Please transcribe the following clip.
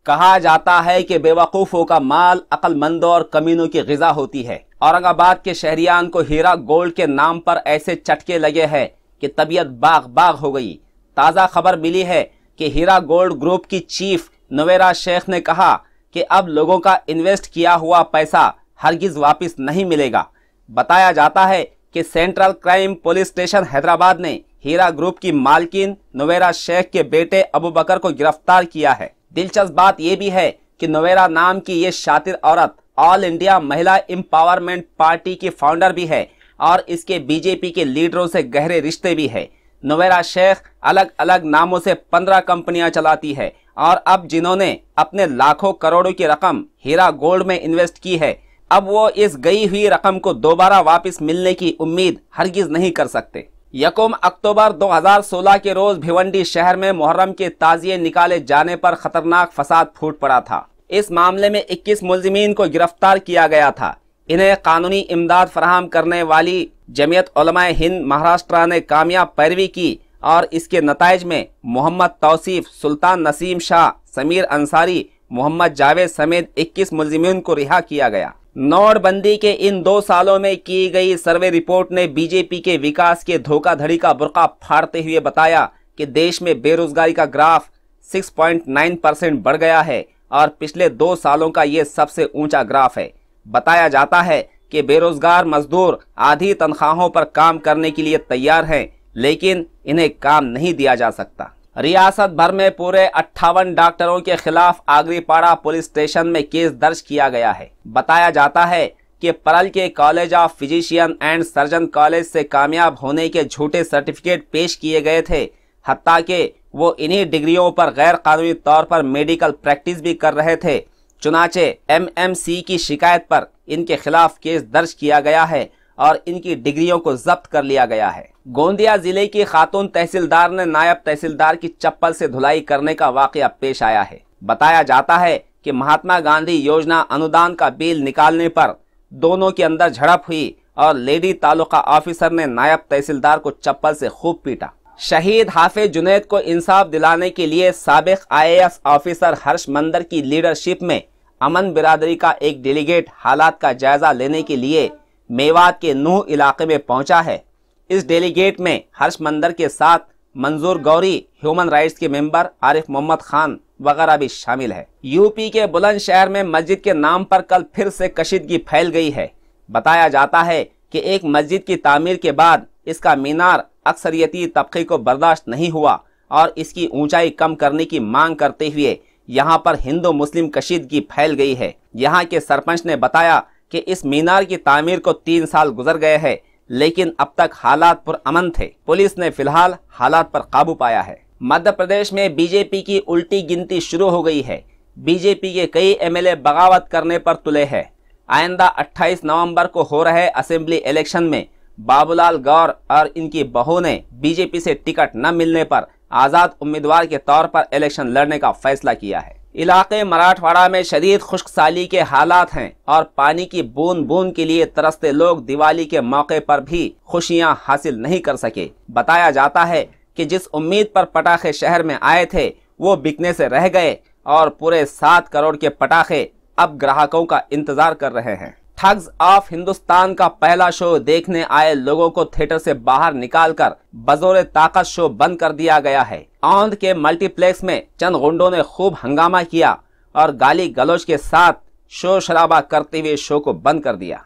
کہا جاتا ہے کہ بے وقوفوں کا مال عقل مندوں اور کمینوں کی غذا ہوتی ہے۔ اورنگ آباد کے شہریان کو ہیرا گولڈ کے نام پر ایسے چٹکے لگے ہیں کہ طبیعت باغ باغ ہو گئی۔ تازہ خبر ملی ہے کہ ہیرا گولڈ گروپ کی چیف نویرا شیخ نے کہا کہ اب لوگوں کا انویسٹ کیا ہوا پیسہ ہرگز واپس نہیں ملے گا۔ بتایا جاتا ہے کہ central crime police station Hyderabad نے ہیرا گروپ کی مالکن نویرا شیخ کے بیٹے ابو بکر کو گرفتار کیا ہے۔ دلچسپ بات یہ بھی ہے کہ نویرا نام کی یہ شاطر عورت آل انڈیا مہیلا امپاورمنٹ پارٹی کی فاؤنڈر بھی ہے اور اس کے بی جے پی کے لیڈروں سے گہرے رشتے بھی ہے۔ نویرا شیخ الگ الگ ناموں سے 15 کمپنیاں چلاتی ہے اور اب جنہوں نے اپنے لاکھوں کروڑوں کی رقم ہیرا گولڈ میں انویسٹ کی ہے، اب وہ اس گئی ہوئی رقم کو دوبارہ واپس ملنے کی امید ہرگز نہیں کر سکتے۔ 1 اکتوبر 2016 کے روز بھیونڈی شہر میں محرم کے تعزیے نکالے جانے پر خطرناک فساد پھوٹ پڑا تھا۔ اس معاملے میں 21 ملزمین کو گرفتار کیا گیا تھا۔ انہیں قانونی امداد فراہم کرنے والی جمعیت علماء ہند مہاراشٹرا نے کامیاب پیروی کی اور اس کے نتائج میں محمد توصیف، سلطان نسیم شاہ، سمیر انصاری، محمد جاوید سمیت 21 ملزمین کو رہا کیا گیا۔ نوٹ بندی کے ان 2 سالوں میں کی گئی سروے رپورٹ نے بی جے پی کے وکاس کے دھوکہ دھڑی کا برقع پھاڑتے ہوئے بتایا کہ دیش میں بے روزگاری کا گراف 6.9% بڑھ گیا ہے اور پچھلے 2 سالوں کا یہ سب سے اونچا گراف ہے۔ بتایا جاتا ہے کہ بے روزگار مزدور آدھی تنخواہوں پر کام کرنے کے لیے تیار ہیں، لیکن انہیں کام نہیں دیا جا سکتا۔ ریاست بھر میں پورے 58 ڈاکٹروں کے خلاف آگری پاڑا پولیس اسٹیشن میں کیس درج کیا گیا ہے۔ بتایا جاتا ہے کہ پرل کے college of physician and surgeon college سے کامیاب ہونے کے جھوٹے سرٹیفکیٹ پیش کیے گئے تھے، حتیٰ کہ وہ انہی ڈگریوں پر غیر قانونی طور پر میڈیکل پریکٹس بھی کر رہے تھے۔ چنانچہ MMC کی شکایت پر ان کے خلاف کیس درج کیا گیا ہے اور ان کی ڈگریوں کو ضبط کر لیا گیا ہے۔ گوندیا ضلع کی خاتون تحصیلدار نے نائب تحصیلدار کی چپل سے دھلائی کرنے کا واقعہ پیش آیا ہے۔ بتایا جاتا ہے کہ مہاتما گاندھی یوجنا انودان کا بل نکالنے پر دونوں کے اندر جھڑپ ہوئی اور لیڈی تعلقہ آفیسر نے نائب تحصیلدار کو چپل سے خوب پیٹا۔ شہید حافظ جنید کو انصاف دلانے کے لیے سابق IAS آفیسر ہرش مندر کی لیڈرشپ میں امن برادری کا ایک ڈیلیگیٹ حالات کا جائزہ لینے کے لیے میوات کے نوح علاقے میں پہنچا ہے۔ اس ڈیلیگیٹ میں ہرش مندر کے ساتھ منظور گوری، ہیومن رائٹس کے ممبر عارف محمد خان وغیرہ بھی شامل ہے۔ UP کے بلند شہر میں مسجد کے نام پر کل پھر سے کشیدگی پھیل گئی ہے۔ بتایا جاتا ہے کہ ایک مسجد کی تعمیر کے بعد اس کا مینار اکثریتی طبقے کو برداشت نہیں ہوا اور اس کی اونچائی کم کرنے کی مانگ کرتے ہوئے یہاں پر ہندو مسلم کشیدگی پھیل گئی ہے۔ یہاں کے سرپنچ نے بتایا کہ اس مینار کی تعمیر کو 3 سال گزر گئے ہیں، لیکن اب تک حالات پرامن تھے۔ پولیس نے فی الحال حالات پر قابو پایا ہے۔ مدھیہ پردیش میں بی جے پی کی الٹی گنتی شروع ہو گئی ہے۔ بی جے پی کے کئی MLA بغاوت کرنے پر تلے ہیں۔ آئندہ 28 نومبر کو ہو رہے اسمبلی الیکشن میں بابو لال گور اور ان کی بہو نے بی جے پی سے ٹکٹ نہ ملنے پر آزاد امیدوار کے طور پر الیکشن لڑنے کا فیصلہ کیا ہے۔ علاقے مراٹھواڑہ میں شدید خشک سالی کے حالات ہیں اور پانی کی بوند بوند کے لیے ترستے لوگ دیوالی کے موقع پر بھی خوشیاں حاصل نہیں کر سکے۔ بتایا جاتا ہے کہ جس امید پر پٹاخے شہر میں آئے تھے وہ بکنے سے رہ گئے اور پورے 7 کروڑ کے پٹاخے اب گراہکوں کا انتظار کر رہے ہیں۔ ٹھگز آف ہندوستان کا پہلا شو دیکھنے آئے لوگوں کو تھیٹر سے باہر نکال کر بزور طاقت شو بند کر دیا گیا ہے۔ اوندھ کے ملٹی پلیکس میں چند غنڈوں نے خوب ہنگامہ کیا اور گالی گلوچ کے ساتھ شور شرابہ کرتے ہوئے شو کو بند کر دیا۔